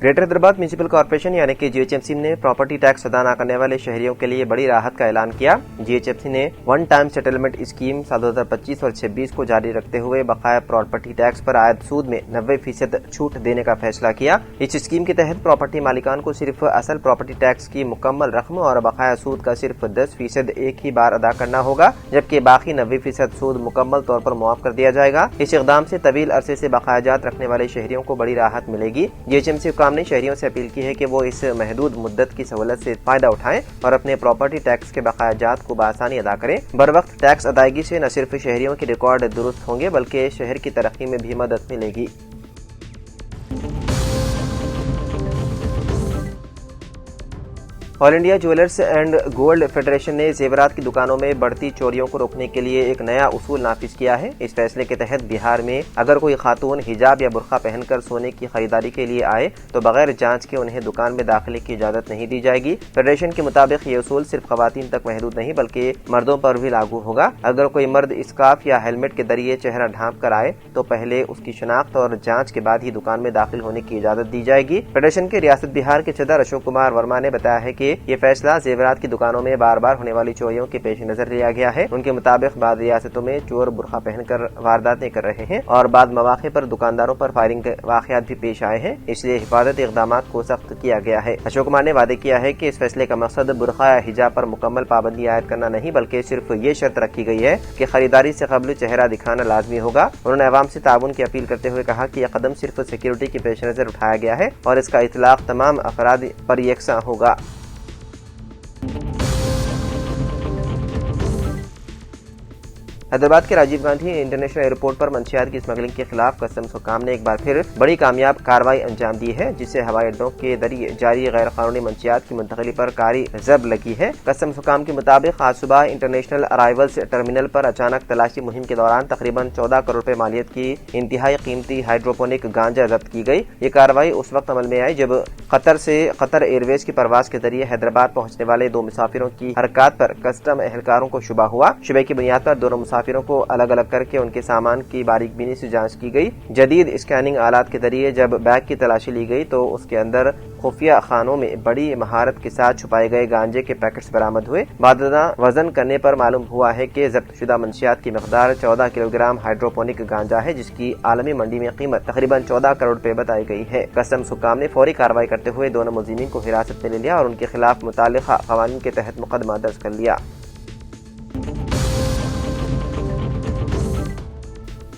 Greater Hyderabad municipal corporation यानी कि GHMC ने प्रॉपर्टी टैक्स अदा न करने वाले शहरियों के लिए बड़ी राहत का ऐलान किया। जीएचएमसी ने वन टाइम सेटलमेंट स्कीम साल 2025 और 26 को जारी रखते हुए बकाया प्रॉपर्टी टैक्स पर आयद सूद में 90% छूट देने का फैसला किया। इस स्कीम के तहत प्रॉपर्टी मालिकान को सिर्फ असल प्रॉपर्टी टैक्स की मुकम्मल रकम और बकाया सूद का सिर्फ 10% एक ही बार अदा करना होगा, जबकि बाकी 90% सूद मुकम्मल तौर पर मुआफ कर दिया जाएगा। इस इक़दाम से तवील अरसे से बकायाजात रखने वाले शहरियों को बड़ी राहत मिलेगी। जीएचएमसी ने शहरियों से अपील की है कि वो इस महदूद मुद्दत की सहूलत से फायदा उठाएं और अपने प्रॉपर्टी टैक्स के बकायाजात को बआसानी अदा करें। बर वक्त टैक्स अदायगी से न सिर्फ शहरियों के रिकॉर्ड दुरुस्त होंगे बल्कि शहर की तरक्की में भी मदद मिलेगी। All India jewellers and gold federation ने जेवरात की दुकानों में बढ़ती चोरियों को रोकने के लिए एक नया उसूल नाफिज किया है। इस फैसले के तहत बिहार में अगर कोई खातून हिजाब या बुर्का पहनकर सोने की खरीदारी के लिए आए तो बगैर जांच के उन्हें दुकान में दाखिले की इजाजत नहीं दी जाएगी। फेडरेशन के मुताबिक ये उसूल सिर्फ खवातीन तक महदूद नहीं बल्कि मर्दों पर भी लागू होगा। अगर कोई मर्द स्कार्फ या हेलमेट के जरिए चेहरा ढांप कर आए तो पहले उसकी शनाख्त और जाँच के बाद ही दुकान में दाखिल होने की इजाजत दी जाएगी। फेडरेशन के रियासत बिहार के सदर अशोक कुमार वर्मा ने बताया है कि ये फैसला जेवरात की दुकानों में बार बार होने वाली चोरियों के पेश नजर लिया गया है। उनके मुताबिक बाद रियासतों में चोर बुर्का पहनकर वारदातें कर रहे हैं और बाद मौके पर दुकानदारों पर फायरिंग के वाकयात भी पेश आए हैं, इसलिए हिफाजती इक़दाम को सख्त किया गया है। अशोक कुमार ने वादे किया है कि इस फैसले का मकसद बुर्का या हिजाब पर मुकम्मल पाबंदी आयद करना नहीं बल्कि सिर्फ ये शर्त रखी गई है कि खरीदारी से कबल चेहरा दिखाना लाजमी होगा। उन्होंने अवाम से ताउन की अपील करते हुए कहा कि यह कदम सिर्फ सिक्योरिटी के पेश नजर उठाया गया है और इसका इतलाक तमाम अफराद पर यकसा होगा। हैदराबाद के राजीव गांधी इंटरनेशनल एयरपोर्ट पर मंशियात की स्मगलिंग के खिलाफ कस्टम्स हुकाम ने एक बार फिर बड़ी कामयाब कार्रवाई अंजाम दी है, जिससे हवाई अड्डों के जरिए जारी गैर कानूनी मंशियात की मुंतकली पर कारी जब लगी है। कस्टम्स हुकाम के मुताबिक आज सुबह इंटरनेशनल अराइवल्स टर्मिनल पर अचानक तलाशी मुहिम के दौरान तकरीबन 14 करोड़ रुपए मालियत की इंतहाई कीमती हाइड्रोपोनिक गांजा जब्त की गई। ये कार्रवाई उस वक्त अमल में आई जब कतर से कतर एयरवेज की परवाज के जरिए हैदराबाद पहुंचने वाले 2 मुसाफिरों की हरकत पर कस्टम एहलकारों को शुबा हुआ। शुबे की बुनियाद पर दोनों मुसाफिरों को अलग अलग करके उनके सामान की बारीकबीनी से जांच की गई। जदीद स्कैनिंग आलात के जरिए जब बैग की तलाशी ली गई तो उसके अंदर खुफिया खानों में बड़ी महारत के साथ छुपाए गए गांजे के पैकेट्स बरामद हुए। बादना वजन करने पर मालूम हुआ है कि जब्त शुदा मंशियात की मकदार 14 किलोग्राम हाइड्रोपोनिक गांजा है, जिसकी आलमी मंडी में कीमत तकरीबन 14 करोड़ रुपए बताई गई है। कस्टम्स हुकाम ने फौरी कार्रवाई करते हुए दोनों मुलजिमीन को हिरासत में ले लिया और उनके खिलाफ मुतालिका कवानीन के तहत मुकदमा दर्ज कर लिया।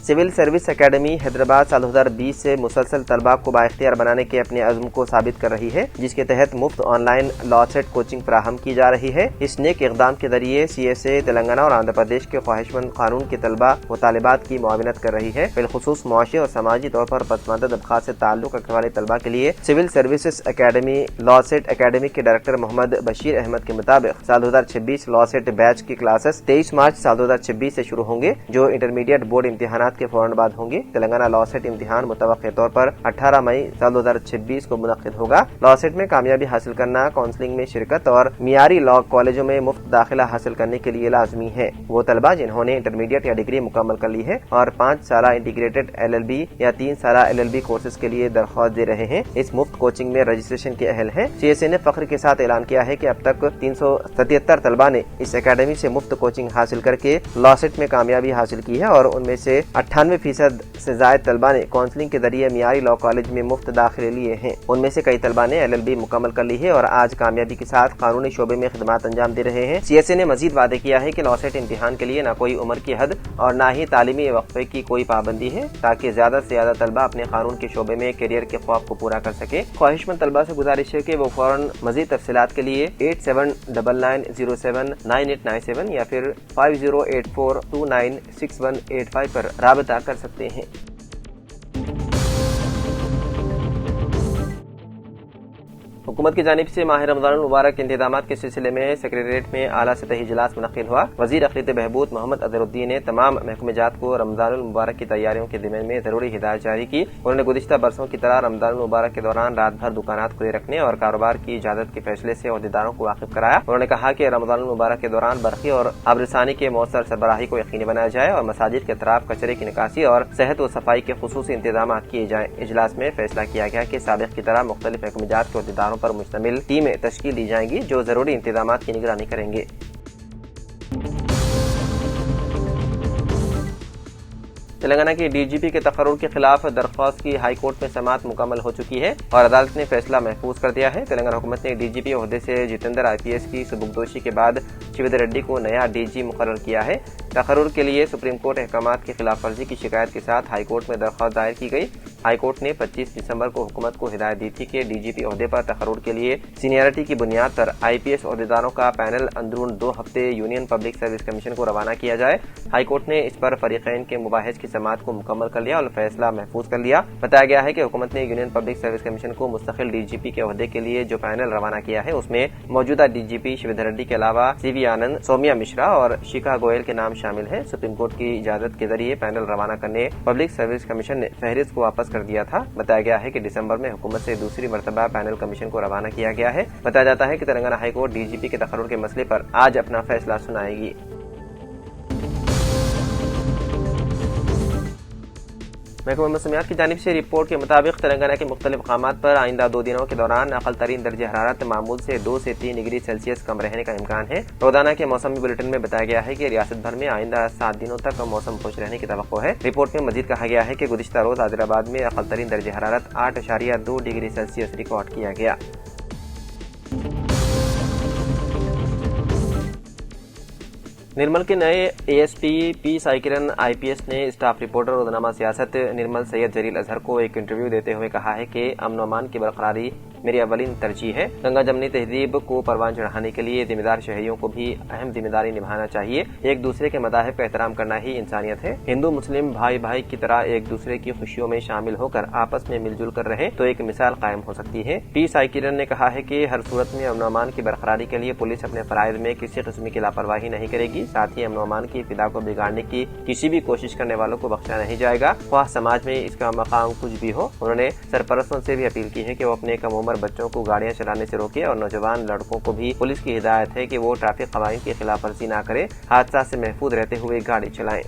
सिविल सर्विस एकेडमी हैदराबाद साल 2020 से मुसलसल तलबा को बाइख्तियार बनाने के अपने अज़्म को साबित कर रही है, जिसके तहत मुफ्त ऑनलाइन लॉ सेट कोचिंग फराहम की जा रही है। इस नेक इक़दाम के जरिए CSA तेलंगाना और आंध्र प्रदेश के ख्वाहिशमंद कानून के तलबा व तालिबात की मुआविनत कर रही है। बिलखुसूस मुआशी और समाजी तौर पर पसमानदा तबक़ात से ताल्लुक़ रखने वाले तलबा के लिए civil services academy law set academy के डायरेक्टर मोहम्मद बशीर अहमद के मुताबिक साल 2026 लॉ सेट बैच की क्लासेस 23 मार्च साल 2026 से शुरू होंगे, जो इंटरमीडिएट बोर्ड इम्तिहानात के फौरन बाद होंगे। तेलंगाना लॉ सेट इम्तिहान मुतवक्किल तौर पर 18 मई साल 2026 को मुनक्किद होगा। लॉ सेट में कामयाबी हासिल करना काउंसलिंग में शिरकत और मियारी लॉ कॉलेजों में मुफ्त दाखिला हासिल करने के लिए लाजमी है। वो तलबा जिन्होंने इंटरमीडिएट या डिग्री मुकम्मल कर ली है और 5 साल इंटीग्रेटेड LLB या 3 साल LLB कोर्सेज के लिए दरख्वास्त दे रहे हैं, इस मुफ्त कोचिंग में रजिस्ट्रेशन के अहल हैं। CSA ने फख्र के साथ ऐलान किया है कि अब तक 377 तलबा ने इस एकेडमी से मुफ्त कोचिंग हासिल करके लॉ सेट में कामयाबी हासिल की है और उनमें से 98% से जायद तलबा ने काउंसलिंग के जरिए मियारी लॉ कॉलेज में मुफ्त दाखिले लिए हैं। उनमें से कई तलबा ने LLB मुकम्मल कर ली है और आज कामयाबी के साथ कानूनी शोबे में खिदमत अंजाम दे रहे हैं। CSA ने मजीद वादे किया है कि लॉ सेट इम्तिहान के लिए न कोई उम्र की हद और न ही तालीमी वक्फे की कोई पाबंदी है, ताकि ज्यादा से ज्यादा तलबा अपने कानून के शोबे में करियर के ख्वाब को पूरा कर सके। ख्वाहिशमंद तलबा से गुजारिश है कि वो फौरन मजीद तफसीलात के लिए 8799079897 या फिर 5084296185 पर राबता कर सकते हैं। हुकूमत की जानिब से माह रमजान मुबारक के इंतजामात के सिलसिले में सेक्रेटरीट में आला सतही इजलास मुनक्किद हुआ। वजीर अखिलत बहबूद मोहम्मद अजहरुद्दीन ने तमाम महकमेजात को रमजान मुबारक की तैयारियों के ज़िम्मे में जरूरी हिदायत जारी की। उन्होंने गुज़िश्ता बरसों की तरह रमजान मुबारक के दौरान रात भर दुकानात खुले रखने और कारोबार की इजाजत के फैसले से अहदेदारों को वाकिफ कराया। उन्होंने कहा कि रमजान मुबारक के दौरान बरक़ी और आबरसानी के मौसर सरबराही को यकीनी बनाया जाए और मसाजिद के अतराफ कचरे की निकासी और सेहत व सफाई के खुसूसी इंतजाम किए जाएं। इजलास में फैसला किया गया कि साबिक़ की तरह मुख्तलिफ महकमेजात के अहदेदारों पर मुश्तमिल टीमें तश्कील दी जाएंगी जो जरूरी इंतजामात की निगरानी करेंगे। तेलंगाना की डीजीपी के तकर्रुर के खिलाफ दरख्वास्त की हाई कोर्ट में समाअत मुकम्मल हो चुकी है और अदालत ने फैसला महफूज कर दिया है। तेलंगाना हुकूमत ने डीजीपी ओहदे से जितेंद्र IPS की सुबुकदोशी के बाद शिवधर रेड्डी को नया DG मुकर्रर किया है। तकर्रुर के लिए सुप्रीम कोर्ट अहकामात की खिलाफ वर्जी की शिकायत के साथ हाई कोर्ट में दरख्वास्त दायर की गई। हाई कोर्ट ने 25 दिसंबर को हुकूमत को हिदायत दी थी कि डीजीपी ओहदे पर तकर्रुर के लिए सीनियरिटी की बुनियाद पर IPS ओहदेदारों का पैनल अंदरून 2 हफ्ते यूनियन पब्लिक सर्विस कमीशन को रवाना किया जाए। हाई कोर्ट ने इस पर फरीकैन के मुबाहिस की समाअत को मुकम्मल कर लिया और फैसला महफूज कर लिया। बताया गया है कि हुकूमत ने यूनियन पब्लिक सर्विस कमीशन को मुस्तकिल डीजीपी के ओहदे के लिए जो पैनल रवाना किया है उसमें मौजूदा डीजीपी शिवधर रेड्डी के अलावा CV आनंद, सौम्या मिश्रा और शिखा गोयल के नाम शामिल हैं। सुप्रीम कोर्ट की इजाजत के जरिए पैनल रवाना करने पब्लिक सर्विस कमीशन ने फहरिस्त को वापस कर दिया था। बताया गया है कि दिसंबर में हुकूमत से दूसरी मरतबा पैनल कमीशन को रवाना किया गया है। बताया जाता है कि तेलंगाना हाई कोर्ट डीजीपी के तकर्रुर के मसले पर आज अपना फैसला सुनाएगी। महकमा मौसमियात की जानिब से रिपोर्ट के मुताबिक तेलंगाना के मुख्तलिफ मकामात पर आइंदा 2 दिनों के दौरान अक़ल तरीन दर्जे हरारत मामूल से 2 से 3 डिग्री सेल्सियस कम रहने का इम्कान है। रोजाना के मौसमी बुलेटिन में बताया गया है कि रियासत भर में आइंदा 7 दिनों तक मौसम खुश रहने की तवक्को है। रिपोर्ट में मजीद कहा गया है कि गुज़िश्ता रोज आदिलाबाद में अक़ल तरीन दर्जे हरारत 8.2 डिग्री सेल्सियस रिकॉर्ड किया गया। निर्मल के नए ASP P साइकिरन IPS ने स्टाफ रिपोर्टर और रोज़नामा सियासत निर्मल सैयद जलील अजहर को एक इंटरव्यू देते हुए कहा है कि अमन व अमान की बरकरारी मेरी अवलिन तरजीह है। गंगा जमनी तहजीब को परवान चढ़ाने के लिए जिम्मेदार शहरियों को भी अहम जिम्मेदारी निभाना चाहिए। एक दूसरे के मदाहिब का एहतराम करना ही इंसानियत है। हिंदू मुस्लिम भाई भाई की तरह एक दूसरे की खुशियों में शामिल होकर आपस में मिलजुल कर रहे तो एक मिसाल कायम हो सकती है। P साइकिरन ने कहा है कि हर सूरत में अमन व अमान की बरकरारी के लिए पुलिस अपने फराइज में किसी किस्म की लापरवाही नहीं करेगी। साथ ही अमन व अमान की फिदा को बिगाड़ने की किसी भी कोशिश करने वालों को बख्शा नहीं जाएगा, ख्वाह समाज में इसका मकाम कुछ भी हो। उन्होंने सरपरस्तों से भी अपील की है कि वो अपने कम उम्र बच्चों को गाड़ियां चलाने से रोके और नौजवान लड़कों को भी पुलिस की हिदायत है कि वो ट्रैफिक कवानीन की खिलाफ वर्जी न करें, हादसा से महफूज रहते हुए गाड़ी चलाएं।